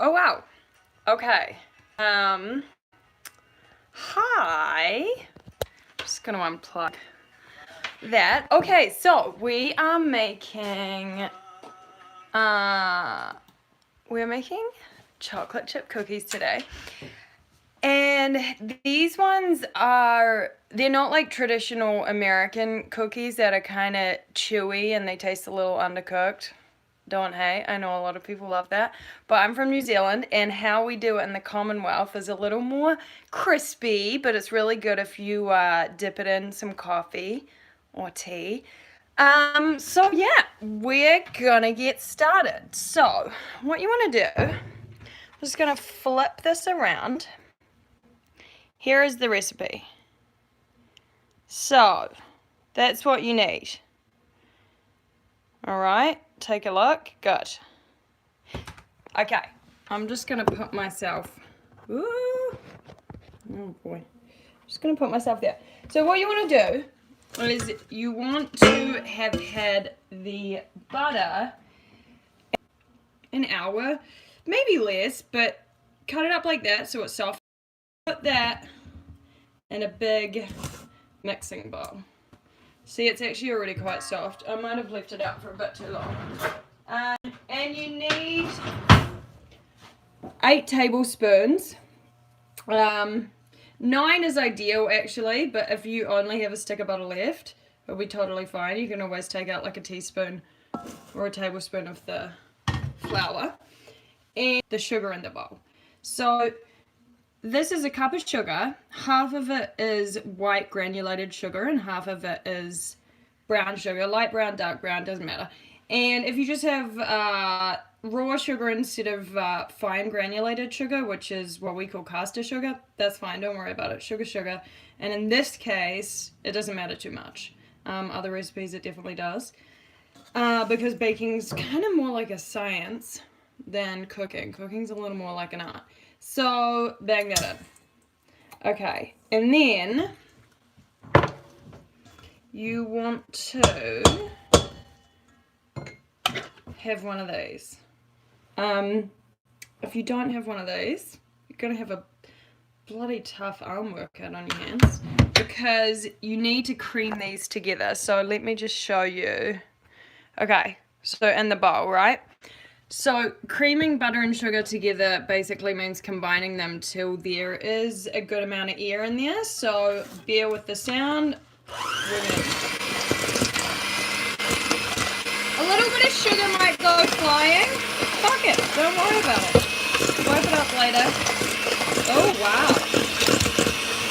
Oh wow. Okay. Hi. Just gonna unplug that. Okay, so we are making we're making chocolate chip cookies today. And these ones they're not like traditional American cookies that are kind of chewy and they taste a little undercooked. Don't hate. I know a lot of people love that. But I'm from New Zealand, and how we do it in the Commonwealth is a little more crispy, but it's really good if you dip it in some coffee or tea. So yeah, we're gonna get started. So, what you want to do, I'm just gonna flip this around. Here is the recipe. So, that's what you need. Alright, take a look. Good. Okay, I'm just gonna put myself, ooh, oh boy, just gonna put myself there. So what you want to do is you want to have had the butter an hour, maybe less, but cut it up like that so it's soft. Put that in a big mixing bowl. See, it's actually already quite soft. I might have left it out for a bit too long. And you need 8 tablespoons. 9 is ideal actually, but if you only have a stick of butter left, it'll be totally fine. You can always take out like a teaspoon or a tablespoon of the flour and the sugar in the bowl. So this is a cup of sugar. Half of it is white granulated sugar and half of it is brown sugar. Light brown, dark brown, doesn't matter. And if you just have raw sugar instead of fine granulated sugar, which is what we call caster sugar, that's fine, don't worry about it. Sugar. And in this case, it doesn't matter too much. Other recipes it definitely does. Because baking's kind of more like a science than cooking. Cooking's a little more like an art. So, bang that in. Okay, and then you want to have one of these. If you don't have one of these, you're going to have a bloody tough arm workout on your hands because you need to cream these together. So let me just show you. Okay, so in the bowl, right? So creaming butter and sugar together basically means combining them till there is a good amount of air in there. So bear with the sound. A little bit of sugar might go flying. Fuck it, don't worry about it. Wipe it up later. Oh wow.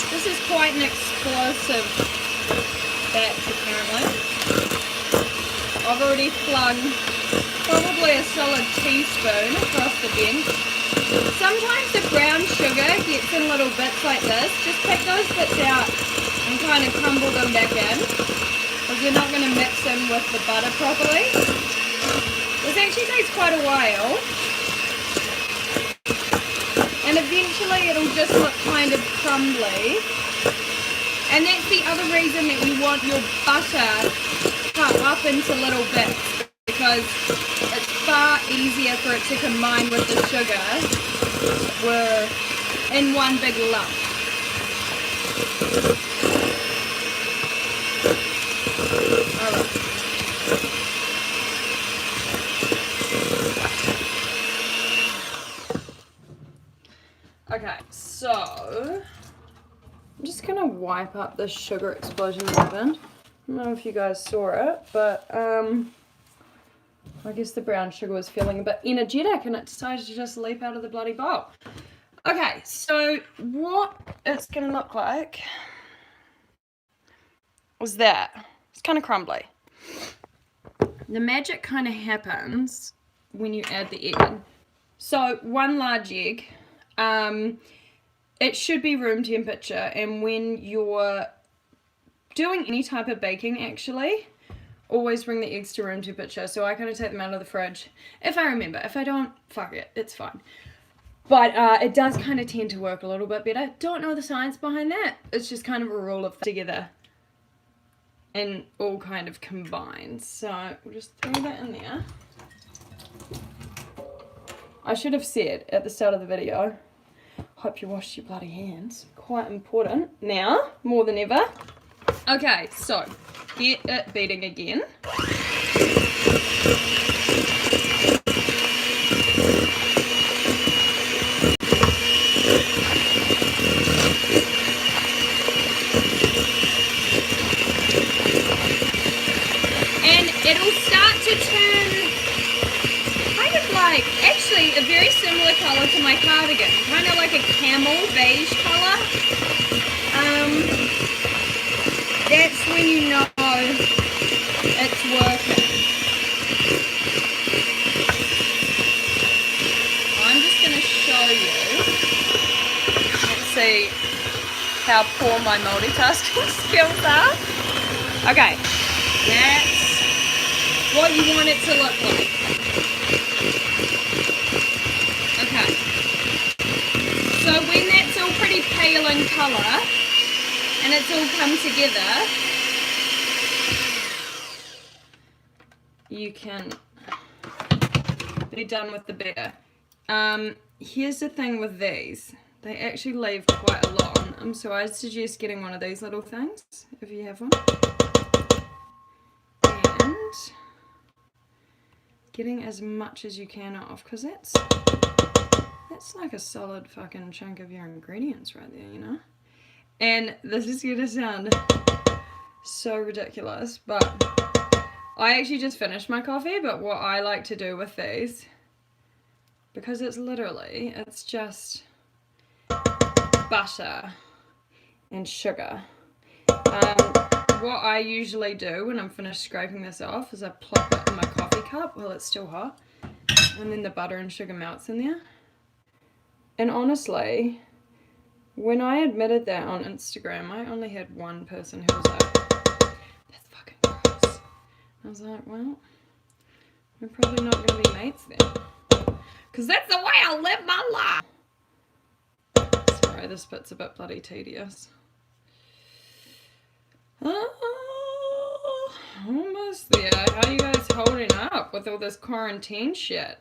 This is quite an explosive batch apparently. I've already flung probably a solid teaspoon across the bench. Sometimes the brown sugar gets in little bits like this. Just pick those bits out and kind of crumble them back in, because you're not going to mix them with the butter properly. This actually takes quite a while, and eventually it'll just look kind of crumbly. And that's the other reason that you want your butter cut up into little bits, because it's far easier for it to combine with the sugar where in one big lump. Alright. Okay, so I'm just gonna wipe up this sugar explosion that happened. I don't know if you guys saw it, but I guess the brown sugar was feeling a bit energetic and it decided to just leap out of the bloody bowl. Okay, so what it's going to look like is that. It's kind of crumbly. The magic kind of happens when you add the egg in. So 1 large egg, it should be room temperature, and when you're doing any type of baking actually, always bring the eggs to room temperature. So I kind of take them out of the fridge if I remember. If I don't, fuck it, it's fine. But it does kind of tend to work a little bit better. Don't know the science behind that. It's just kind of a rule of together and all kind of combined. So we'll just throw that in there. I should have said at the start of the video, hope you washed your bloody hands. Quite important now, more than ever. Okay, so get it beating again. It'll start to turn kind of like, actually a very similar colour to my cardigan, kind of like a camel beige colour. That's when you know it's working. I'm just going to show you. Let's see how poor my multitasking skills are. Okay, that's what you want it to look like. Okay. So when that's all pretty pale in colour and it's all come together, you can be done with the batter. Here's the thing with these. They actually leave quite a lot on them, so I suggest getting one of these little things if you have one. And getting as much as you can off, because that's like a solid fucking chunk of your ingredients right there, you know. And this is gonna sound so ridiculous, but I actually just finished my coffee. But what I like to do with these, because it's just butter and sugar. What I usually do when I'm finished scraping this off is I plop it in my coffee cup while it's still hot, and then the butter and sugar melts in there. And honestly, when I admitted that on Instagram, I only had one person who was like, that's fucking gross. I was like, well, we're probably not going to be mates then, because that's the way I live my life. Sorry, this bit's a bit bloody tedious. Oh, almost there. How are you guys holding up with all this quarantine shit?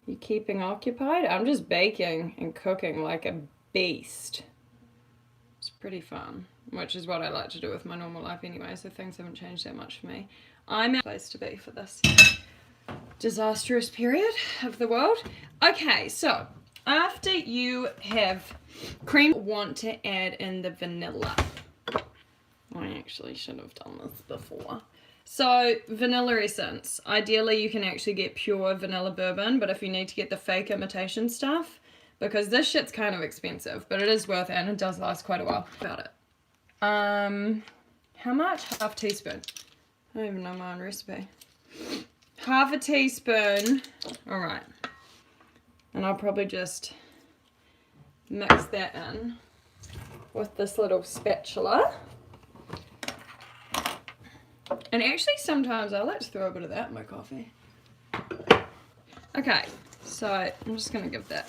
You keeping occupied? I'm just baking and cooking like a beast. It's pretty fun, which is what I like to do with my normal life anyway, so things haven't changed that much for me. I'm a place to be for this disastrous period of the world. Okay, so after you have cream, want to add in the vanilla. I actually should have done this before. So, vanilla essence. Ideally, you can actually get pure vanilla bourbon, but if you need to get the fake imitation stuff, because this shit's kind of expensive, but it is worth it and it does last quite a while. About it. How much? Half teaspoon. I don't even know my own recipe. Half a teaspoon. Alright. And I'll probably just mix that in with this little spatula. And actually sometimes I like to throw a bit of that in my coffee. Okay, so I'm just going to give that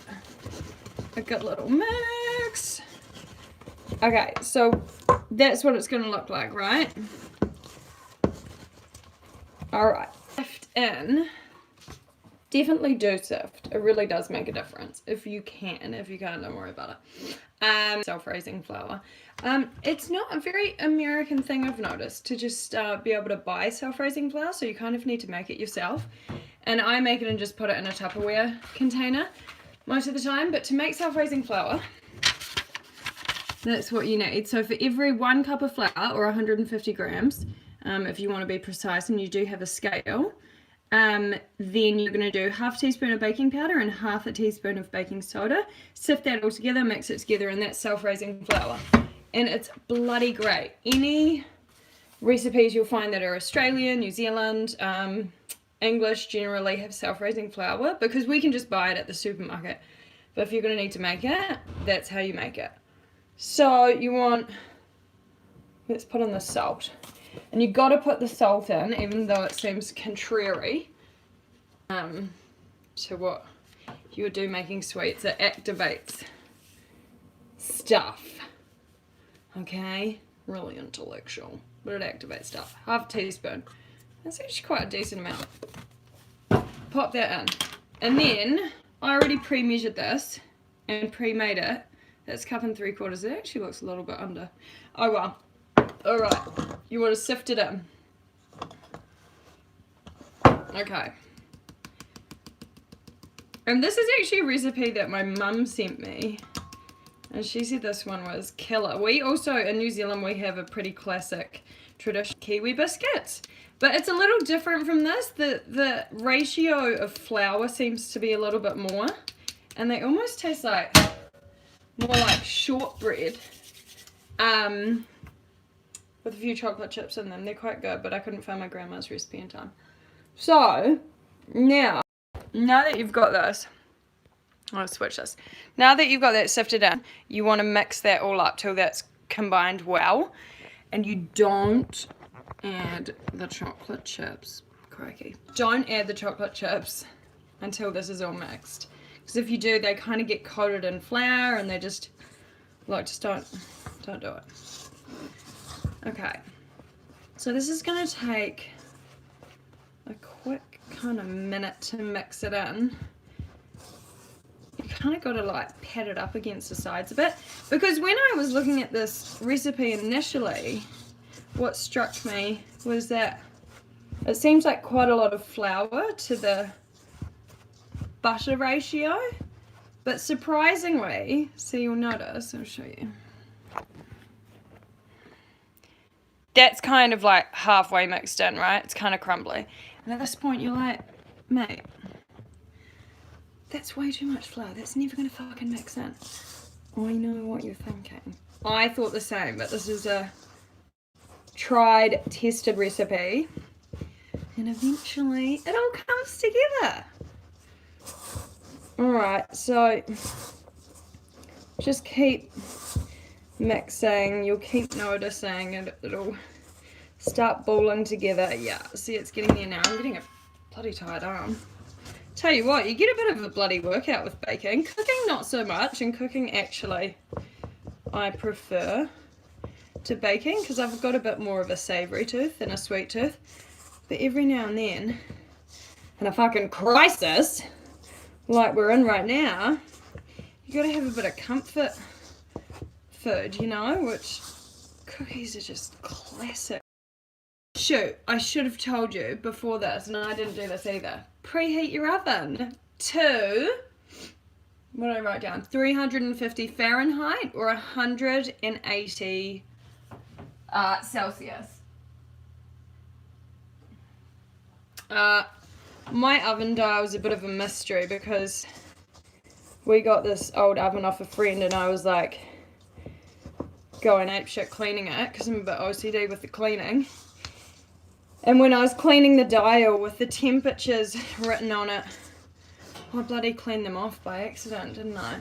a good little mix. Okay, so that's what it's going to look like, right? Alright, sift in. Definitely do sift. It really does make a difference. If you can. If you can't, don't worry about it. Self-raising flour. It's not a very American thing, I've noticed, to just be able to buy self-raising flour, so you kind of need to make it yourself. And I make it and just put it in a Tupperware container most of the time. But to make self-raising flour, that's what you need. So for every 1 cup of flour, or 150 grams, if you want to be precise and you do have a scale, then you're going to do half a teaspoon of baking powder and half a teaspoon of baking soda. Sift that all together, mix it together, and that's self-raising flour. And it's bloody great. Any recipes you'll find that are Australian, New Zealand, English generally have self-raising flour, because we can just buy it at the supermarket. But if you're going to need to make it, that's how you make it. So you want, let's put in the salt. And you've got to put the salt in, even though it seems contrary to what you would do making sweets. It activates stuff. Okay? Really intellectual. But it activates stuff. Half a teaspoon. That's actually quite a decent amount. Pop that in. And then I already pre-measured this and pre-made it. That's 1 3/4. It actually looks a little bit under. Oh well. Alright. You want to sift it in. Okay. And this is actually a recipe that my mum sent me. And she said this one was killer. We also, in New Zealand, we have a pretty classic traditional kiwi biscuits. But it's a little different from this. The ratio of flour seems to be a little bit more. And they almost taste like more like shortbread. With a few chocolate chips in them. They're quite good, but I couldn't find my grandma's recipe in time. So, now that you've got this, I'll switch this. Now that you've got that sifted in, you want to mix that all up till that's combined well. And you don't add the chocolate chips. Crikey. Don't add the chocolate chips until this is all mixed. Because if you do, they kind of get coated in flour and they just, like, just don't do it. Okay. So this is going to take a quick kind of minute to mix it in. You kind of got to like pat it up against the sides a bit, because when I was looking at this recipe initially, what struck me was that it seems like quite a lot of flour to the butter ratio, but surprisingly, so you'll notice, I'll show you, that's kind of like halfway mixed in, right? It's kind of crumbly. And at this point, you're like, mate, that's way too much flour. That's never going to fucking mix in. I know what you're thinking. I thought the same, but this is a tried, tested recipe. And eventually, it all comes together. Alright, so just keep mixing. You'll keep noticing it'll start balling together. Yeah, see, it's getting there now. I'm getting a bloody tired arm. Tell you what, you get a bit of a bloody workout with baking. Cooking, not so much. And cooking, actually, I prefer to baking because I've got a bit more of a savoury tooth than a sweet tooth. But every now and then, in a fucking crisis like we're in right now, you got to have a bit of comfort food, you know, which cookies are just classic. Shoot, I should have told you before this, and I didn't do this either. Preheat your oven to, what did I write down? 350 Fahrenheit or 180 Celsius. My oven dial was a bit of a mystery because we got this old oven off a friend and I was like going apeshit cleaning it because I'm a bit OCD with the cleaning. And when I was cleaning the dial with the temperatures written on it, I bloody cleaned them off by accident, didn't I?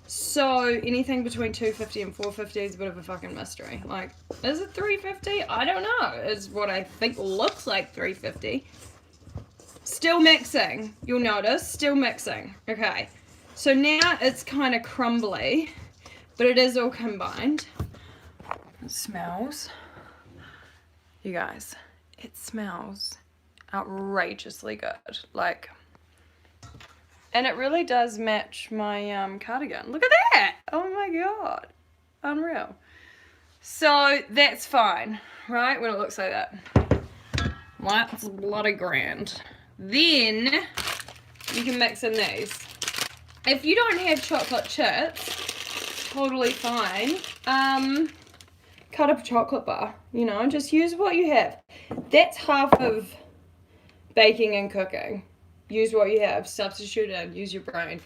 So anything between 250 and 450 is a bit of a fucking mystery. Like, is it 350? I don't know. It's what I think looks like 350. Still mixing, you'll notice. Still mixing. Okay. So now it's kind of crumbly, but it is all combined. It smells. You guys, it smells outrageously good. Like, and it really does match my cardigan. Look at that! Oh my god. Unreal. So that's fine, right? When it looks like that. That's bloody grand. Then you can mix in these. If you don't have chocolate chips, totally fine. Cut up a chocolate bar, you know, just use what you have. That's half of baking and cooking. Use what you have, substitute in, use your brain.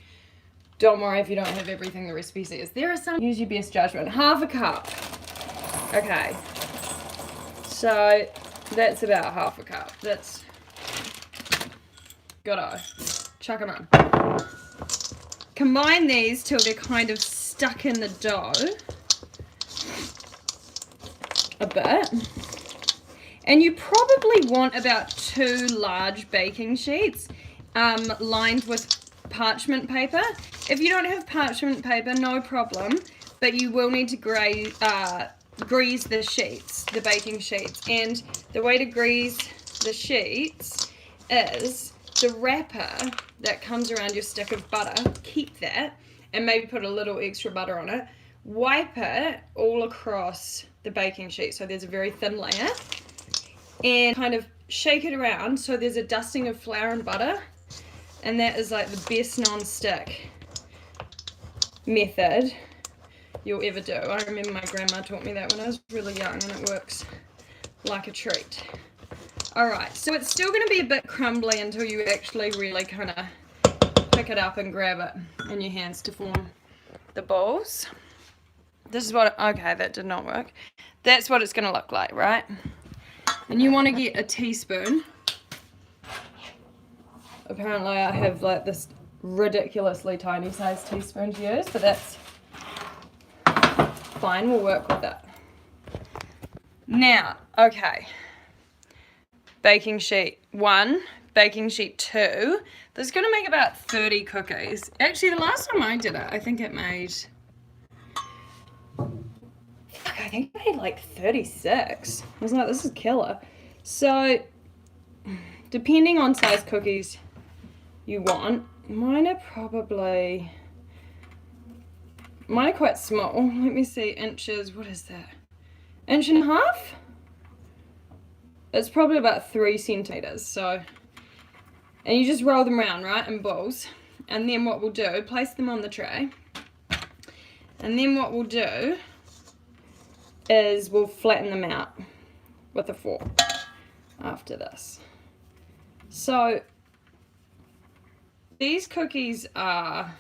Don't worry if you don't have everything the recipe says. There are some, use your best judgment. Half a cup. Okay. So that's about half a cup. That's, gotta chuck them in. Combine these till they're kind of stuck in the dough a bit. And you probably want about 2 large baking sheets lined with parchment paper. If you don't have parchment paper, no problem, but you will need to grease the sheets, the baking sheets. And the way to grease the sheets is the wrapper that comes around your stick of butter, keep that, and maybe put a little extra butter on it. Wipe it all across the baking sheet so there's a very thin layer, and kind of shake it around so there's a dusting of flour and butter, and that is like the best non-stick method you'll ever do. I remember my grandma taught me that when I was really young, and it works like a treat. Alright, so it's still going to be a bit crumbly until you actually really kind of pick it up and grab it in your hands to form the balls. This is what, okay, that did not work. That's what it's going to look like, right? And you want to get a teaspoon. Apparently I have like this ridiculously tiny size teaspoon to use, but that's fine, we'll work with it. Now, okay. Baking sheet 1, baking sheet 2. This is going to make about 30 cookies. Actually, the last time I did it, I think it made... I think I made like 36. I was like, this is killer. So, depending on size cookies you want, mine are quite small. Let me see, inches, what is that? 1.5 inches? It's probably about 3 centimeters. So, and you just roll them around, right, in balls. And then what we'll do, place them on the tray. And then what we'll do is we'll flatten them out with a fork after this. So these cookies are,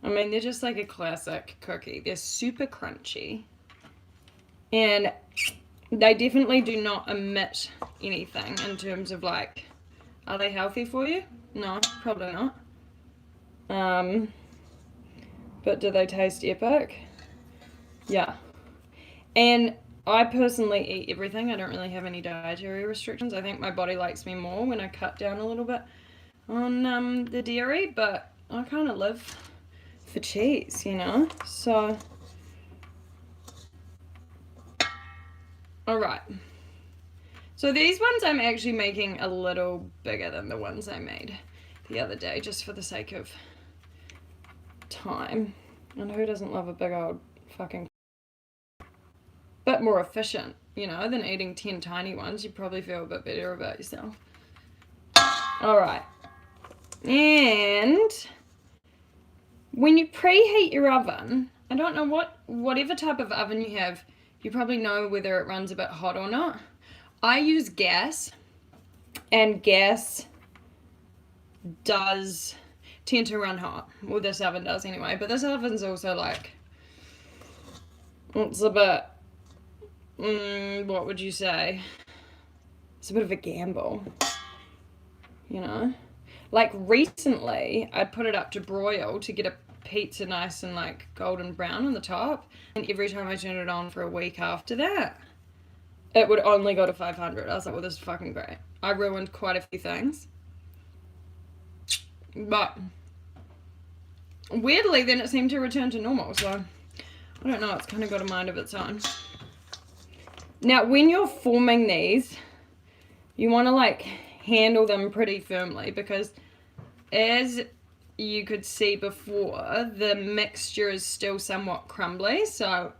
I mean, they're just like a classic cookie. They're super crunchy, and they definitely do not emit anything in terms of like, are they healthy for you? No, probably not. But do they taste epic? Yeah. And I personally eat everything. I don't really have any dietary restrictions. I think my body likes me more when I cut down a little bit on the dairy, but I kind of live for cheese, you know? So, alright. So these ones I'm actually making a little bigger than the ones I made the other day, just for the sake of time. And who doesn't love a big old fucking... Bit more efficient, you know, than eating 10 tiny ones. You probably feel a bit better about yourself. Alright. And when you preheat your oven, I don't know whatever type of oven you have, you probably know whether it runs a bit hot or not. I use gas, and gas does tend to run hot. Well, this oven does anyway, but this oven's also like, it's a bit, what would you say? It's a bit of a gamble, you know? Like recently, I put it up to broil to get a pizza nice and like golden brown on the top, and every time I turned it on for a week after that, it would only go to 500. I was like, well, this is fucking great. I ruined quite a few things. But weirdly, then it seemed to return to normal, so I don't know, it's kind of got a mind of its own. Now, when you're forming these, you want to like handle them pretty firmly, because as you could see before, the mixture is still somewhat crumbly, so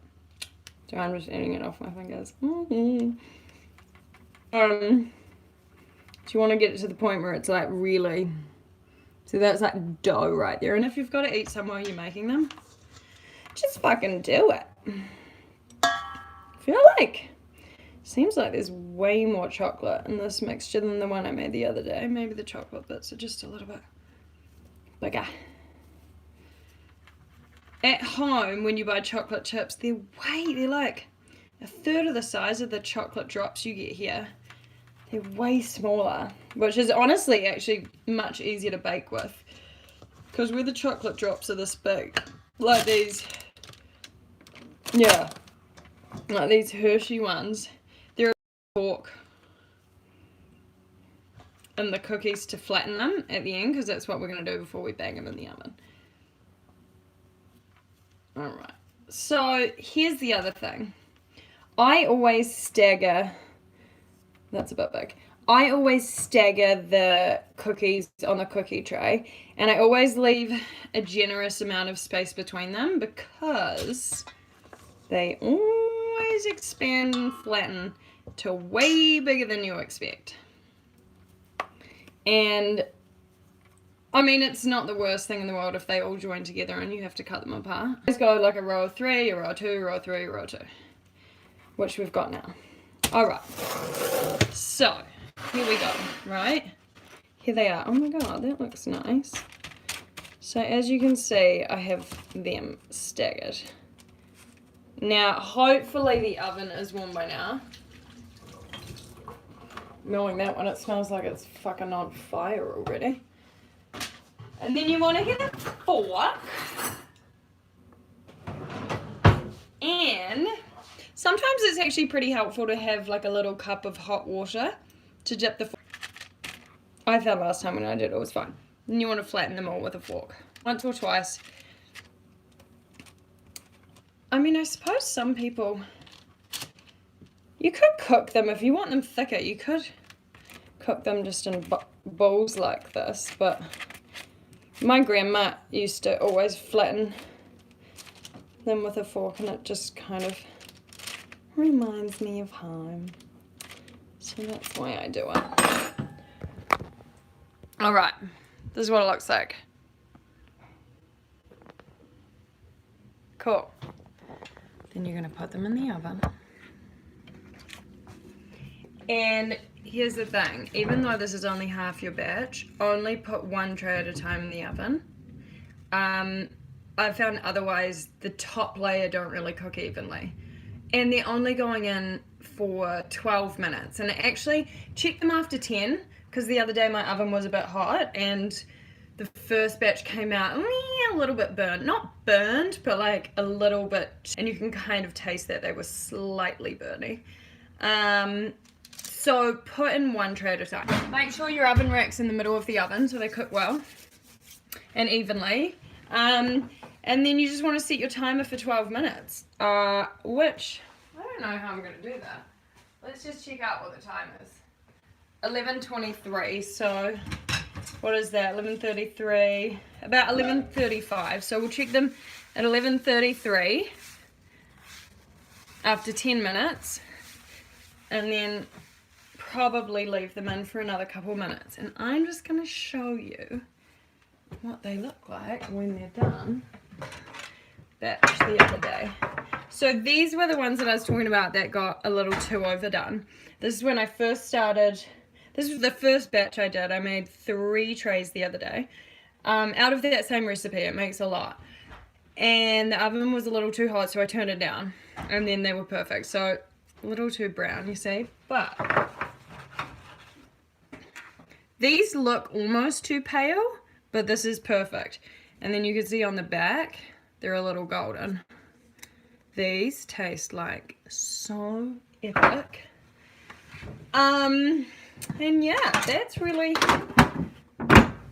I'm just eating it off my fingers. So you want to get it to the point where it's like really, so that's like dough right there. And if you've got to eat somewhere you're making them, just fucking do it. I feel like, seems like there's way more chocolate in this mixture than the one I made the other day. Maybe the chocolate bits are just a little bit bigger. At home, when you buy chocolate chips, they're like a third of the size of the chocolate drops you get here. They're way smaller, which is honestly actually much easier to bake with, because where the chocolate drops are this big, like these, yeah, like these Hershey ones, they're a fork in the cookies to flatten them at the end, because that's what we're going to do before we bang them in the oven. Alright, so here's the other thing. I always stagger, that's a bit big, I always stagger the cookies on the cookie tray, and I always leave a generous amount of space between them because they always expand and flatten to way bigger than you expect. And I mean, it's not the worst thing in the world if they all join together and you have to cut them apart. Let's go like a row of 3, a row of 2, row of 3, row of 2, which we've got now. All right, so here we go, right? Here they are. Oh my god, that looks nice. So as you can see, I have them staggered. Now, hopefully the oven is warm by now. Knowing that one, it smells like it's fucking on fire already. And then you want to get a fork. And sometimes it's actually pretty helpful to have like a little cup of hot water to dip the fork. I found last time when I did it was fine. Then you want to flatten them all with a fork. Once or twice. I mean, I suppose some people, you could cook them if you want them thicker. You could cook them just in bowls like this, but my grandma used to always flatten them with a fork, and it just kind of reminds me of home. So that's why I do it. All right, this is what it looks like. Cool. Then you're gonna put them in the oven. And here's the thing, even though this is only half your batch, only put 1 tray at a time in the oven. I found otherwise the top layer don't really cook evenly. And they're only going in for 12 minutes. And I actually checked them after 10, because the other day my oven was a bit hot and the first batch came out a little bit burnt. Not burned, but like a little bit. And you can kind of taste that they were slightly burny. So put in 1 tray at a time. Make sure your oven rack's in the middle of the oven so they cook well and evenly. And then you just want to set your timer for 12 minutes, which, I don't know how I'm going to do that. Let's just check out what the time is. 11:23, so what is that? 11:33, about 11:35. So we'll check them at 11:33 after 10 minutes, and then probably leave them in for another couple minutes. And I'm just going to show you what they look like when they're done. Batch the other day. So these were the ones that I was talking about that got a little too overdone. This is when I first started. This was the first batch I did. I made 3 trays the other day. Out of that same recipe, it makes a lot. And the oven was a little too hot, so I turned it down. And then they were perfect. So a little too brown, you see. But these look almost too pale, but this is perfect. And then you can see on the back, they're a little golden. These taste like so epic. And yeah, that's really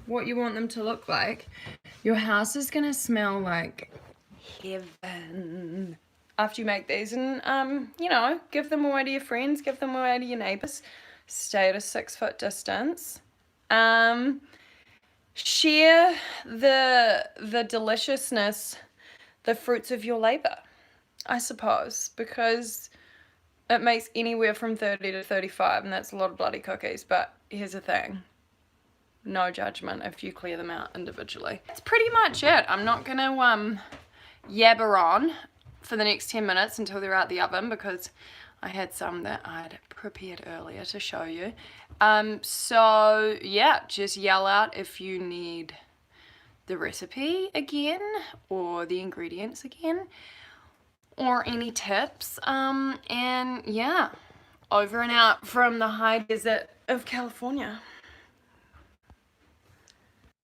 what you want them to look like. Your house is gonna smell like heaven after you make these. And you know, give them away to your friends, give them away to your neighbors. Stay at a 6-foot distance. Share the deliciousness, the fruits of your labor, I suppose, because it makes anywhere from 30 to 35, and that's a lot of bloody cookies. But here's the thing, no judgment if you clear them out individually. That's pretty much it. I'm not gonna yabber on for the next 10 minutes until they're out the oven, because I had some that I'd prepared earlier to show you. So yeah, just yell out if you need the recipe again or the ingredients again or any tips. And yeah, over and out from the high desert of California.